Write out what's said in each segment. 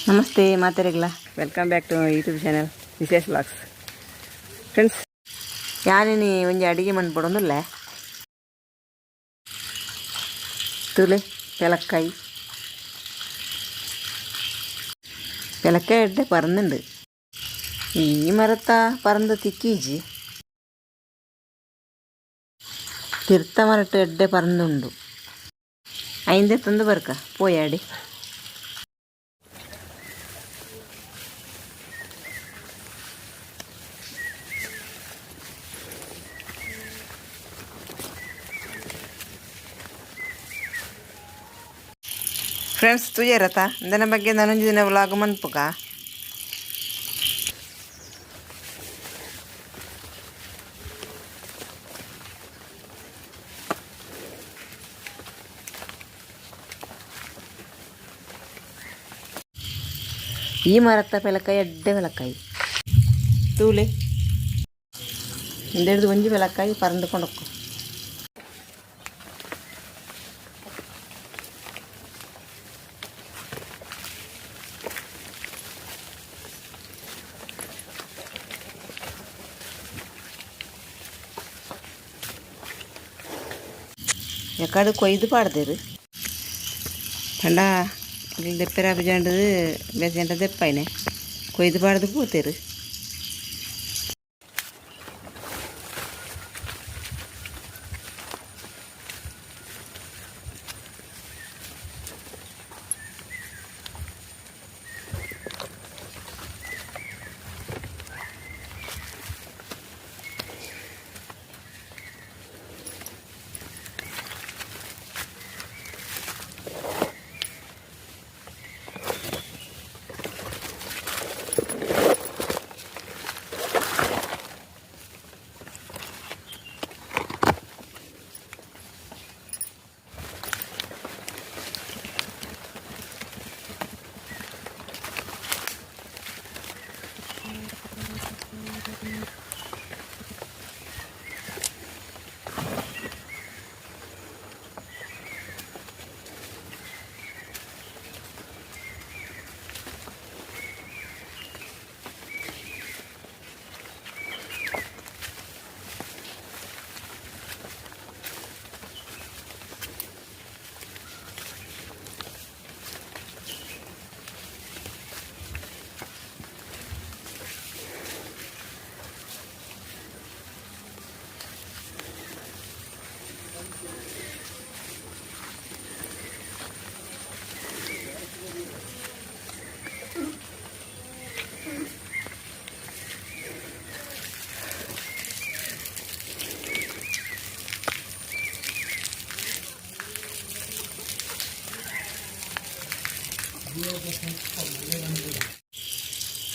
ನಮಸ್ತೆ ಮಾತಾರಿಗಳ welcome back to YouTube channel Vishesha vlogs. Friends, ಯಾನೇನು ಒಂಜಿ ಅಡುಗೆ ಮನ್ಪಡೋದಿಲ್ಲ ತುಲೆ പെലക്കായി എഡ്ടെ പറന്നുണ്ട്. ഈ മരത്ത പറന്ന് തിക്കീജി തിരുത്ത മരട്ട് എഡ്ടെ പറന്നുണ്ടു. അതിൻ്റെ ತಂದು ಬರ್ಕ പോയാടി. ಫ್ರೆಂಡ್ಸ್ ತುಜೇರತ್ತ ಇಂದನ ಬಗ್ಗೆ ನಾನೊಂದು ದಿನ ವ್ಲಾಗ್ ಮನ್ಪುಗ. ಈ ಮರತ್ತ ಬೆಲಕಾಯಿ ಎಡ್ಡೆ ಬೆಲಕಾಯಿ ತೂಲೆ ಇಂದೆಡ್ದು ಒಂಜಿ ಬೆಲಕಾಯಿ ಪರಂದುಕೊಂಡೊಕ್ಕು. ಎಕಡೆ ಕೊಯ್ದು ಪಾಡ್ದೇರು ಪಂಡ ಇಲ್ಲಿ ದೆಪ್ಪೆರ ಬಿಜಾಂಡದು ಬೇಸಂಡ ದೆಪ್ಪಾಯ್ನೆ ಕೊಯ್ದು ಪಾಡ್ದು ಪೂತೇರು.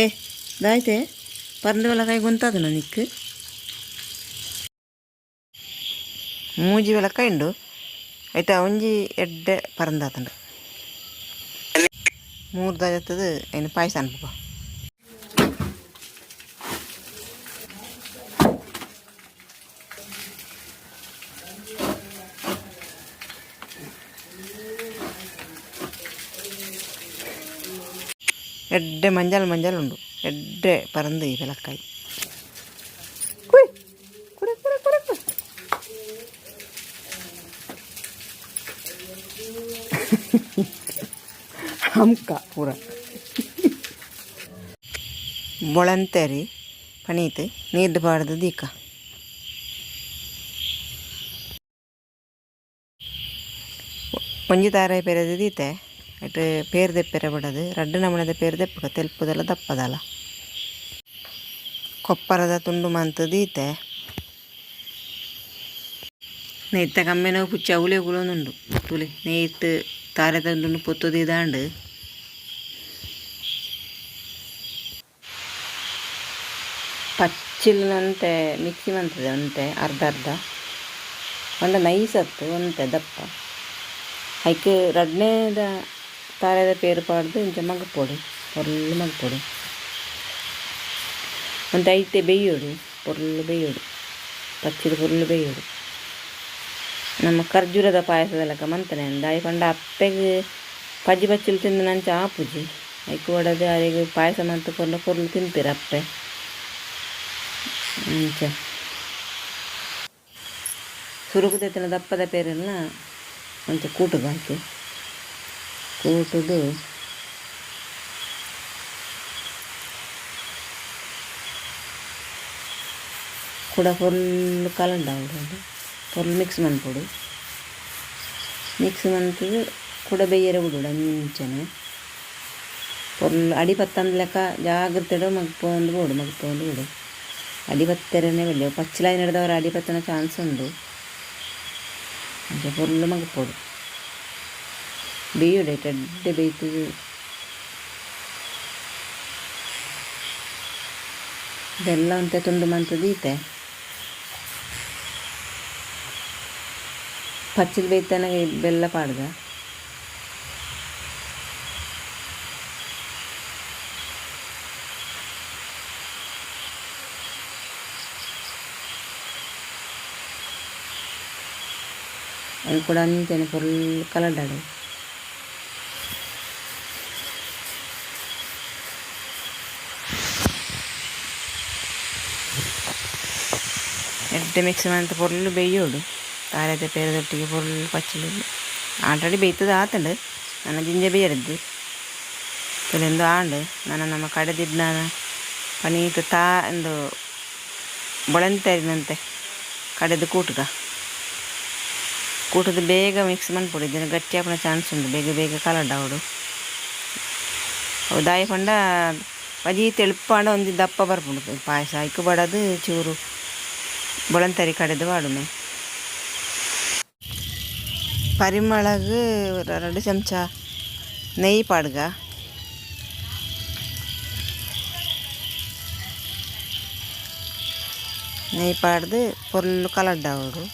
ಏ ದಾಯ್ತೆ ಪರಂದು ಬೆಲಕಾಯಿ ಗುಂತದನ ನಿಕ್ಕು ಮೂಜಿ ಬೆಲಕಾಯಿ ಉಂಡು ಐತ ಒಂಜಿ ಎಡ್ಡೆ ಪರಂದಾತಂಡು 3 ದಾಜತ್ತದು ಐನು ಪಾಯಸ ಅನ್ಪುಗ. ಎಡ್ಡೆ ಮಂಜಲ್ ಮಂಜಲ್ ಉಂಡು ಎಡ್ಡೆ ಪರಂದು ಈ ಬೆಲಕಾಯಿ. ಹಮ್ಕ ಪೂರ ಮೊಳಂತೇರಿ ಪಣೀತು ನೀರ್ದು ಬಾಡ್ದು ದೀಕ ಒಂಜಿ ತಾರಾಯಿ ಪೆರೆದು ದೀತೆ ಅಟ್ ಪೇರು ದೆಪ್ಪೆರೆ ಬಿಡೋದು ರಡ್ಡು ನಮೂನದ ಪೇರು ದೆಪ್ಪಗ ತೆಲ್ಪುದಲ್ಲ ದಪ್ಪದಲ್ಲ. ಕೊಪ್ಪರದ ತುಂಡು ಮಂತು ದೀತೆ ನೆತ್ತ ಕಮ್ಮೆ ನೋವು ಪುಚ್ಚ ಅವಲೆ ಗುಳೋನುಂಡು ತುಲೆ ನೇಯ್ತು ತಾರೆ ತಂದು ಪೊತ್ತು ದೀದಾಂಡು ಪಚ್ಚಿಲ್ನಂತೆ ಮಿಕ್ಸಿ ಮಂತದೆ ಒಂತೆ ಅರ್ಧ ಅರ್ಧ ಒಂದ ನೈಸತ್ತು ಒಂತೆ ದಪ್ಪ ಐಕೆ ರಡ್ನೇದ ತಾರೆದ ಪೇರು ಪಾಡ್ದು ಇಂಚ ಮಗಪೊಡು ಒರ್ಲು ಮಗಪೊಡು ಒಂದು ಐತೆ ಬೇಯೋಡು ಪೊರ್ಲು ಬೇಯೋಡು ಪಚ್ಚಿದ ಪೊರ್ಲು ಬೇಯೋಡು. ನಮ್ಮ ಖರ್ಜೂರದ ಪಾಯಸದ ಲೆಕ್ಕ ಮಂತನೆ ದಾಯಿ ಪಂಡ ಅಪ್ಪೆಗೆ ಪಜ್ಜಿ ಬಚ್ಚಿಲು ತಿಂದು ನಂಚ ಆಪುಜಿ ಐಕ್ ಒಡದೆ ಯಾರಿಗೆ ಪಾಯಸ ಮಾಡ್ತಕೊಂಡು ಪೊರ್ಲು ತಿಂತೀರ ಅಪ್ಪೆ ಅಂಚ ಸುರುಕುದೆತ್ತಿನ ದಪ್ಪದ ಪೇರೆಲ್ಲ ಒಂಚ ಕೂಟು ಹಾಕಿ ಕೂಟುದು ಕೂಡ ಫುಲ್ ಕಲಂಡ ಅವಡು ಫುಲ್ ಮಿಕ್ಸ್ ಮನ್ಪೊಡು ಮಿಕ್ಸ್ ಮನ್ಪದು ಕೂಡ ಬೇಯರೆ ಬಿಡು ಅಂಚನೆ ಫುಲ್ ಅಡಿ ಪತ್ತಂದು ಲೆಕ್ಕ ಜಾಗ್ರತೆಡು ಮಗ್ಪೊಂದು ಬಿಡು ಅಡಿಪತ್ತೆರನೇ ಬೆಳ್ಳಿ ಪಚ್ಚಲಾಯಿ ನಡೆದವರು ಅಡಿಪತ್ತನ ಚಾನ್ಸ್ ಉಂಡು ಅಂಚೆ ಫುಲ್ ಮಗ್ಪೊಡು ಬೇಯುಡೆ ಟೆಡ್ಡೆ ಬೇಯ್ತದು ಬೆಲ್ಲ ಅಂತೆ ತುಂಡು ಮಂತದ್ದು ಈತೆ ಪಚ್ಚಲು ಬೇಯ್ತಾನಾಗ ಬೆಲ್ಲ ಪಾಡ್ದ ಅದು ಕೂಡ ಅಂತೇನೆ ಫುಲ್ ಕಲರ್ಡಾಡು ಎಡ್ಡೆ ಮಿಕ್ಸ್ ಅಂತ ಫುಲ್ ಬೇಯೋಡು ತಾರತೆ ಪೇರದೊಟ್ಟಿಗೆ ಫುಲ್ ಪಚ್ಚಲು ಆಲ್ರೆಡಿ ಬೇಯ್ತದ ಆತಂಡು ನನ್ನ ಜಿಂಜೆ ಬೇಯರದ್ದು ಕೆಲವೊಂದು ಆಂಡು ನಾನು ನಮ್ಮ ಕಡೆದಿದ್ದ ಪನೀತ ಎಂದು ಬೊಳೆಂತರಿನಂತೆ ಕಡೆದು ಕೂಟದ ಬೇಗ ಮಿಕ್ಸ್ ಮಾಡ್ಬಿಡಿದ್ದೇನೆ ಗಟ್ಟಿ ಹಾಕೋಣ ಚಾನ್ಸ್ ಉಂಟು ಬೇಗ ಕಲರ್ಡ ಅವಡು ಅವು ದಾಯಿ ಪಂಡ ಪಜಿ ತೆಳುಪಾಂಡ ಒಂದು ದಪ್ಪ ಬರ್ಪುಂಡು ಪಾಯಸ ಐಕು ಬಡದು ಚೂರು ಬೊಳಂತರಿ ಕಡೆದು ವಾಡುಮೆ ಪರಿಮಳಗೆ 2 ಚಮಚ ನೆಯ್ಯಿ ಪಾಡ್ಗ ನೆಯ್ಯಿ ಪಾಡ್ದು ಫುಲ್ ಕಲರ್ಡ ಅವಡು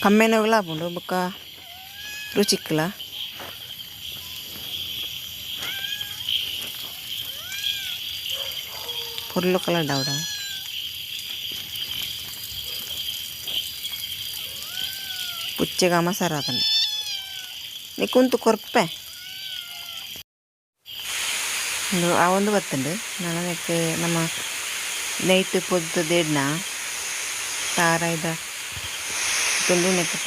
ಕಮ್ಮೆನೋಗ್ಲ ಆಪುಂಡು ಬೊಕ್ಕ ರುಚಿಕ್ಲ ಫುಲ್ಲು ಕಲರ್ಡ ಅವಡ ಪುಚ್ಚೆಗ ಮಸಾರ ಅದನ್ನು ನೀ ಕುಂತು ಕೊರ್ಪೆ ಆ ಒಂದು ಬತ್ತುಂಡು ನಾನು ಅದಕ್ಕೆ ನಮ್ಮ ನೈಟ್ ಪೊದ್ದು ದೇಡ್ನ ತಾರ ಇದ ತುಂಡು ನೆಕ್ಕೆ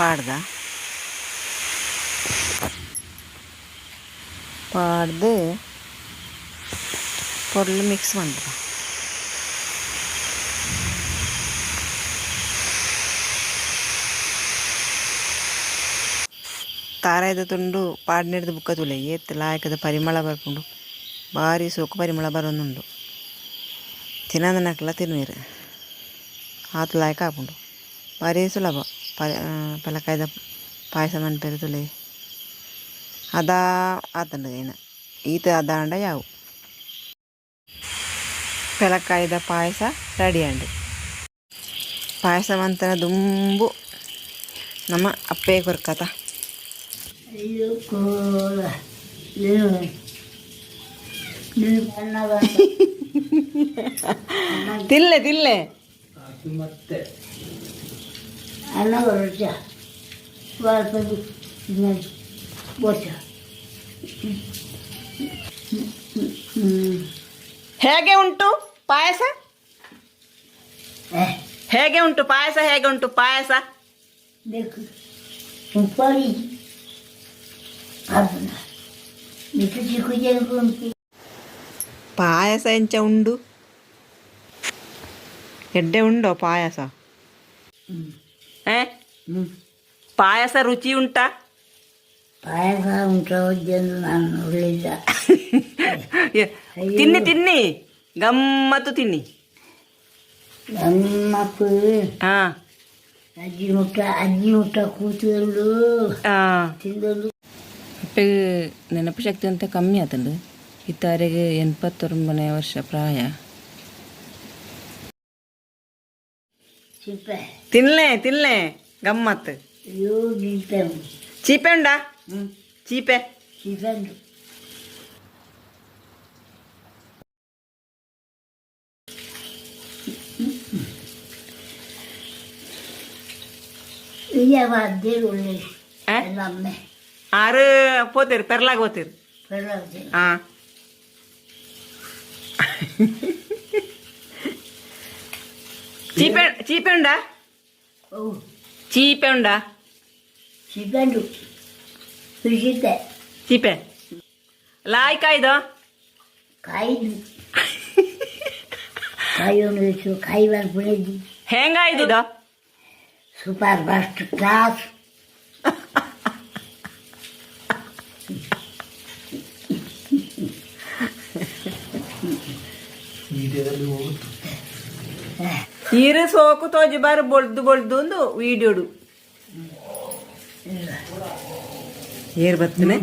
ಪಾಡ್ದು பொருள் மிக்ஸ் பண்ணுறோம். ತಾರಾಯ್ದ ತುಂಡು ಪಾಡ್ನಿಡ್ದು ಬುಕ್ಕ ತುಲೆ ಏತ್ ಲಾಯಕದ ಪರಿಮಳ ಬರ್ಪುಂಡು ಭಾರಿ ಸೋಕು ಪರಿಮಳ ಬರೋನುಂಡು ತಿನ್ನದನಕ್ಲ ತಿನ್ನುವಿರು ಆತು ಲಾಯಕ ಆಪುಂಡು ಭಾರಿ ಸುಲಭ ಪಲಕಾಯ್ದ ಪಾಯಸ ಮನ್ಪೇರು ತುಲೆ ಅದಾ ಆತಂಡ ಏನ ಈತ ಅದಾಂಡ ಯಾವು ಪಲಕಾಯ್ದ ಪಾಯಸ ರೆಡಿ ಅಂಡು ಪಾಯಸ ಮಂತನ ದುಂಬು ನಮ್ಮ ಅಪ್ಪೇ ಕೊರ್ಕತ ತಿಲ್ಲೆ ತಿಲ್ಲೆ ಮತ್ತೆ ಹೇಗೆ ಉಂಟು ಪಾಯಸ ಹೇಗೆ ಉಂಟು ಪಾಯಸ ಹೇಗೆ ಉಂಟು ಪಾಯಸ ಪಾಯಸ ಎಂಚ ಉಂಡು ಎಡ್ಡೆ ಉಂಡೋ ಪಾಯಸ ಪಾಯಸ ರುಚಿ ಉಂಟಾ ಪಾಯಸ ಉಂಟು ನಾನು ನೋಡಲಿಲ್ಲ ತಿನ್ನಿ ತಿನ್ನಿ ಗಮ್ಮತ್ತು ತಿನ್ನಿ ಗಮ್ಮತ್ತು ಹಾ ಅಜ್ಜಿ ಮುಟ್ಟ ಕೂತ್ಕೊಂಡು ತಿಂದಳು ನೆನಪು ಶಕ್ತಿ ಅಂತ ಕಮ್ಮಿ ಆತಂಡು ಇತ್ತಾರಿಗೆ 89ನೇ ವರ್ಷ ಪ್ರಾಯ ತಿನ್ಲೆ ತಿನ್ಲೆ ಗಮ್ಮತ್ತು ಅಯ್ಯೋ ನಿಂತವು ಚೀಪೆ ಉಂಡಾ ಚೀಪೆ ಚಿಕಂಡು ಈಗ ಅದೇನು ಒಳ್ಳೆ ಆ? ನಮ್ಮೆ ಆರು పోతారు పెరలాగా పోతారు ಪರವಾಗಿ చీపే ఉండా ಓ చీపే ఉండా ಸಿಗಂಡು ಕೃಷಿತೆ చీపే లాయ్ కాಯ್ದು ಕಾಯ್ದು ಕಾಯೋನು ಹೆಚ್ಚು ಕಾಯುವ ಪುಳಿದ್ದು ಹೆಂಗಾಯ್ದಿದು ಸೂಪರ್ ಫಸ್ಟ್ ಕ್ಲಾಸ್ ಇರು ಸೋಕು ತೋಜಿ ಬಾರು ಬೊಳ್ದು ಬೊಳ್ದು ಒಂದು ವೀಡಿಯೋಡು ಏರ್ ಬರ್ತನೆ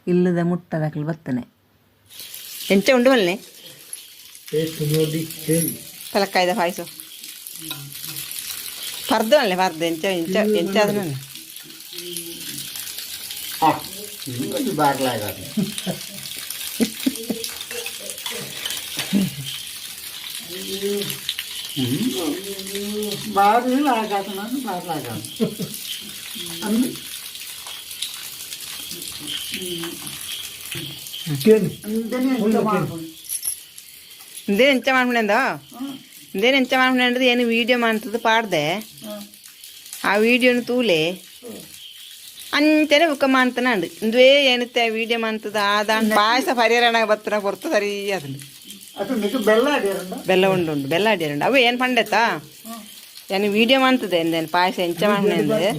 ಇಲ್ಲದ ಮುಟ್ಟದಾಕಲು ಬರ್ತನೆ ಎಂಚ ಉಂಡು ಮಲ್ಲೆ ತಲಕ್ಕಾಯ್ದ ಪಾಯಸ ಪರ್ದು ಅಲ್ಲೇ ಪರ್ದು ಎಂಚ ಎಂಚ ಎಂಚ ಅದನ್ನ ಬಾರ್ಲಾಗ ಬಾರ್ಲಾಗ ನಾನು ಬಾರ್ಲಾಗ ಇಂದೇನು ಎಂಚ ಮಾಡ್ಕೊಂಡ ಇಂದೇನು ಎಂಚ ಮಾಡ್ಕೊಂಡ್ರೆ ಏನು ವೀಡಿಯೋ ಮಾಡ್ತದ್ದು ಪಾಡ್ದೆ ಆ ವೀಡಿಯೋನು ತೂಲೆ ಅಂಚನೆ ಬುಕ್ಕ ಮಾಡ್ತಾನಂಡು ಇಂದುವೇ ಏನುತ್ತೆ ವೀಡಿಯೋ ಮಾಡ್ತದ ಆದ ಪಾಯಸ ಪರಿಹರಣ ಬತ್ತನ ಕೊರ್ತು ಸರಿ ಅದನ್ನು ಬೆಲ್ಲ ಉಂಡು ಬೆಲ್ಲ ಅಡಿಯಾರುಂಡು ಅವು ಏನು ಪಂಡೆತ್ತಾ ಏನು ವೀಡಿಯೋ ಮಾಡ್ತದೆ ಎಂದೇನು ಪಾಯಸ ಎಂಚ ಮಾಡ್ಕೊಂಡೆ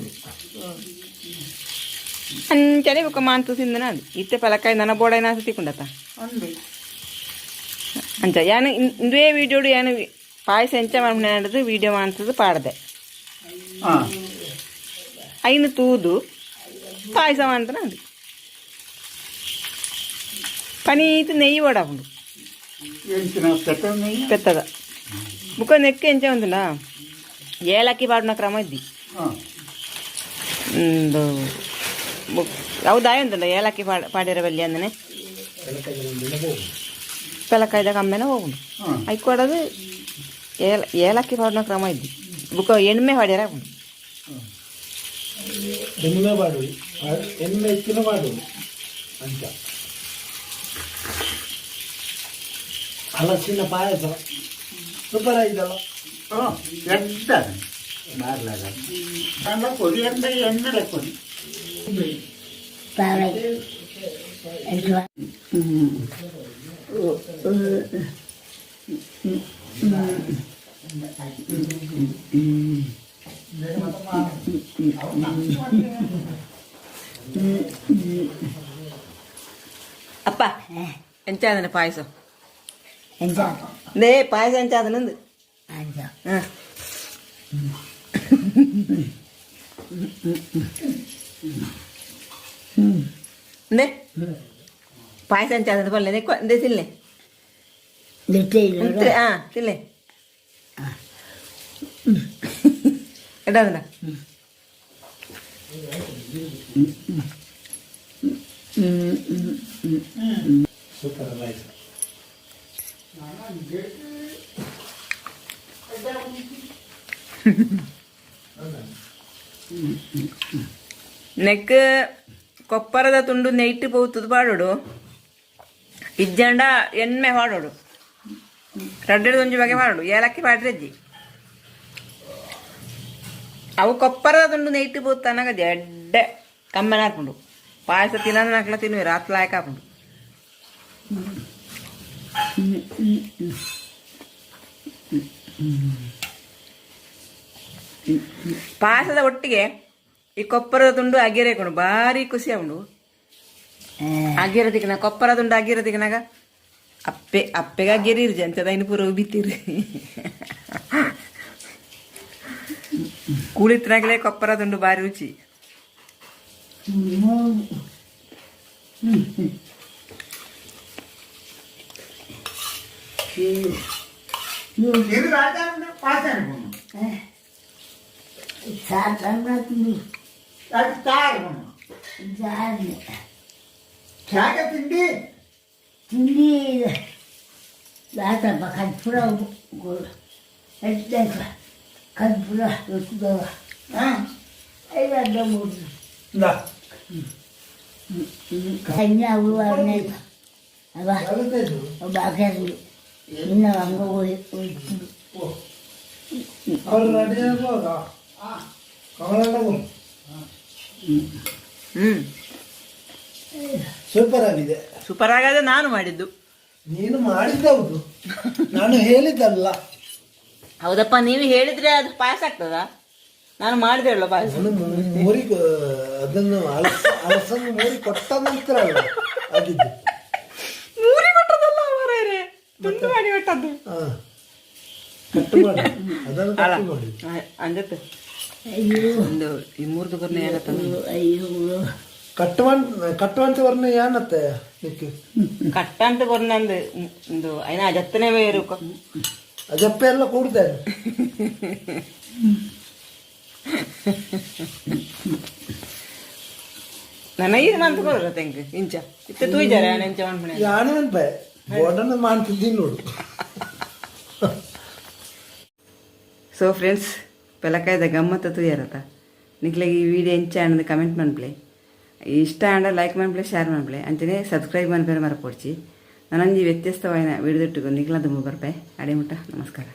ಅಂಚನೆ ಬುಕ್ಕ ಮಾಡ್ತು ತಿಂದನ ಅದು ಇತ್ತೆ ಪಲಕಾಯಿ ನನ್ನ ಬೋಡೈನ ತಿಕ್ಕೊಂಡತ್ತ ಅಂಚ ಏನು ಇಂದುವೇ ವೀಡಿಯೋಡು ಏನು ಪಾಯಸ ಎಂಚ ಮಾಡ್ಕೊಂಡದು ವೀಡಿಯೋ ಮಾಡ್ತದ್ದು ಪಾಡ್ದೆ ಐನು ತೂದು ಪಾಯಸ ಮಾಡ್ತಾನ ಅದು ಪನೀತು ನೆಯ್ಯಿ ಓಡಾಪುಂಡು ಪೆತ್ತದ ಬುಕ್ಕ ನೆಕ್ಕೆ ಎಂಚ ಉಂಟುಂಡ ಏಲಕ್ಕಿ ಪಾಡಿನ ಕ್ರಮ ಇದ್ದಿ ಒಂದು ಹೌದಾ ಉಂಟುಂಡ ಏಲಕ್ಕಿ ಪಾಡಿರೋ ಬಲ್ಲಿ ಅಂದನೆ ಪೆಲಕಾಯ್ದ ಕಮ್ಮೆನ ಹೋಗುಂಡು ಐಕೊಡೋದು ಏಲಕ್ಕಿ ಪಾಡಿನ ಕ್ರಮ ಇದ್ದಿ ಬುಕ್ಕ ಎಣ್ಣೆ ಪಾಡ್ಯಾರ ಉಂಟು ಎಣ್ಣೆ ಮಾಡು ಎಣ್ಣೆ ಹೆಚ್ಚಿನ ಮಾಡು ಅಂತ ಹಲಸಿನ ಪಾಯಸ ಸೂಪರ್ ಆಯ್ತಲ್ಲ ಬಾರ್ಲಾಗ ಕೊಡಿ ಅಂತ ಎಣ್ಣೆ ಕೊಡಿ ಅಪ್ಪ ಎಂಚಾದನ ಪಾಯಸ ಎಂತ ನೇ ಪಾಯಸ ಎಂಚಾದನಂದು ಅಂತ ಹಾಂ ನೇ ಪಾಯಸ ಎಂಚಾದನ ಬಲ್ಲೆ ನೇ ತಿನ್ಲೆ ಹಾಂ ತಿನ್ಲೆ ಎಡದನ ಸೂಪರ್ ಪಾಯಸ ನೆಕ್ ಕೊಪ್ಪರದ ತುಂಡು ನೆಯ್ಟ್ ಪೋತುದು ಪಾಡೋಡು ಇಜ್ಜಂಡ ಎಣ್ಣೆ ಪಾಡೋಡು ರಡ್ಡೆಡು ಒಂಜಿ ಬಗೆ ಪಾಡೋಡು ಏಲಕ್ಕಿ ಪಾಡ್ರಜ್ಜಿ ಅವು ಕೊಪ್ಪರದ ತುಂಡು ನೆಯ್ಟ್ ಪೋತಾನಾಗ ಜಡ್ಡೆ ಕಮ್ಮನ ಹಾಕೊಂಡು ಪಾಯಸ ತಿನ್ನೋದು ನಾಲ್ಕಲ ತಿನ್ನುವೆ ರಾತ್ರಿ ಲಾಯಕ ಹಾಕೊಂಡು ಪಾಯಸದ ಒಟ್ಟಿಗೆ ಈ ಕೊಪ್ಪರದ ತುಂಡು ಅಗಿರೆ ಹಾಕೊಂಡು ಭಾರಿ ಖುಷಿ ಆಗುಂಡು ಅಗಿರ ತಿಕ್ಕನ ಕೊಪ್ಪರ ತುಂಡು ಅಗಿರ ತಿಕ್ಕನಾಗ ಅಪ್ಪೆಗೆ ಅಗ್ಗೆರಿ ಇರ್ಜಿ ಅಂತದ ಇನ್ನು ಪೂರ ಬಿತ್ತಿರಿ ಕೂಳಿತ್ನಾಗಲೇ ಕೊಪ್ಪರ ತುಂಡು ಭಾರಿ ರುಚಿ ತಿಂಡಿ ಲಾಟಪ್ಪ ಕನ್ಪುರ ಕನ್ಪುರ ಹಾಂ ಐದು ಮೂರು ಇಂದ ಕನ್ಯಾ ಅವಳು ಅವನೇ ಅವ ಯಾವತ್ತೈದು ಒಬ್ಬ ಹಾಕಿರ್ಲಿ ಇನ್ನು ಹಂಗೆ ಹೋಯ್ತು ಅವ್ರು ರೆಡಿ ಆಗುವಾಗ ಕಮಲಣ್ಣ ಹ್ಞೂ ಸೂಪರ್ ಆಗಿದೆ. ಸೂಪರ್ ಆಗದೆ ನಾನು ಮಾಡಿದ್ದು. ನೀನು ಮಾಡಿದ್ದೌದು, ನಾನು ಹೇಳಿದ್ದಲ್ಲ. ಹೌದಪ್ಪ, ನೀವು ಹೇಳಿದ್ರೆ ಅದು ಪಾಯಸ ಆಗ್ತದಾ? ನಾನು ಮಾಡಿದೆ ಅಲ್ಲ ಪಾಯಸ. ನಾನು ಮೋರಿ ಅದನ್ನು ಅಲಸನ್ನು ಮೋರಿ ಕೊಟ್ಟ ನಂತರ ಅಲ್ಲ ಆಗಿದ್ದು. ಮೂರಿ ಕೊಟ್ಟದಲ್ಲ ಅವರೇ, ತುಂಡು ಮಾಡಿ ಕೊಟ್ಟದ್ದು. ಕಟ್ಟು ಮಾಡಿ ಅದನ್ನು ಕಟ್ಟು ಮಾಡಿ ಅಂಜತ್ತೆ ಅಯ್ಯೋ ಒಂದು ಈ ಮೂರ್ದು ಕೊರ್ನೆ ಏನತ್ತಂದು ಅಯ್ಯೋ ಕಟ್ಟುವಂತ ವರ್ಣ ಏನತ್ತೆ ನಿಕ್ಕೆ ಕಟ್ಟಂತ ಕೊರ್ನಂದು ಒಂದು ಐನ ಅಜತ್ತನೇ ಬೇರು ಅಜಪ್ಪ ಎಲ್ಲ ಕೂಡ್ತಾರೆ. ನನ್ನ ಇದು ಮಂತ್ ಕೊಡಲ್ಲ ತೆಂಗ್ ಇಂಚ ಇತ್ತೆ ತೂಯ್ದಾರೆ ನೆಂಚ ಮಾಡ್ಬಿಡ ಯಾನು ಅನ್ಪೆ ಬೋಡನ್ನು ಮಾಡ್ತಿದ್ದೀನಿ ನೋಡು. ಸೊ ಫ್ರೆಂಡ್ಸ್, ಪೆಲಕಾಯ್ದ ಗಮ್ಮತ್ತ ತೂಯಾರತ್ತ ನಿಕ್ಲೆಗೆ ಈ ವಿಡಿಯೋ ಎಂಚ ಅನ್ನೋದು ಕಮೆಂಟ್ ಮಾಡ್ಪ್ಲೆ, ಇಷ್ಟ ಆಂಡ ಲೈಕ್ ಮಾಡ್ಪ್ಲೆ, ಶೇರ್ ಮಾಡ್ಪ್ಲೆ, ಅಂಚನೆ ಸಬ್ಸ್ಕ್ರೈಬ್ ಮಾಡ್ಬೇರೆ ಮರಪೊಡ್ಚಿ. ನಾನೊಂದು ವ್ಯತ್ಯಸ್ತವಾದ ವಿಡಿಯೋ ಇಟ್ಟುಕೊಂಡು ನಿಕ್ಲ ತುಂಬ ಬರ್ಪೆ ಅಡಿಮುಟ್ಟ. ನಮಸ್ಕಾರ.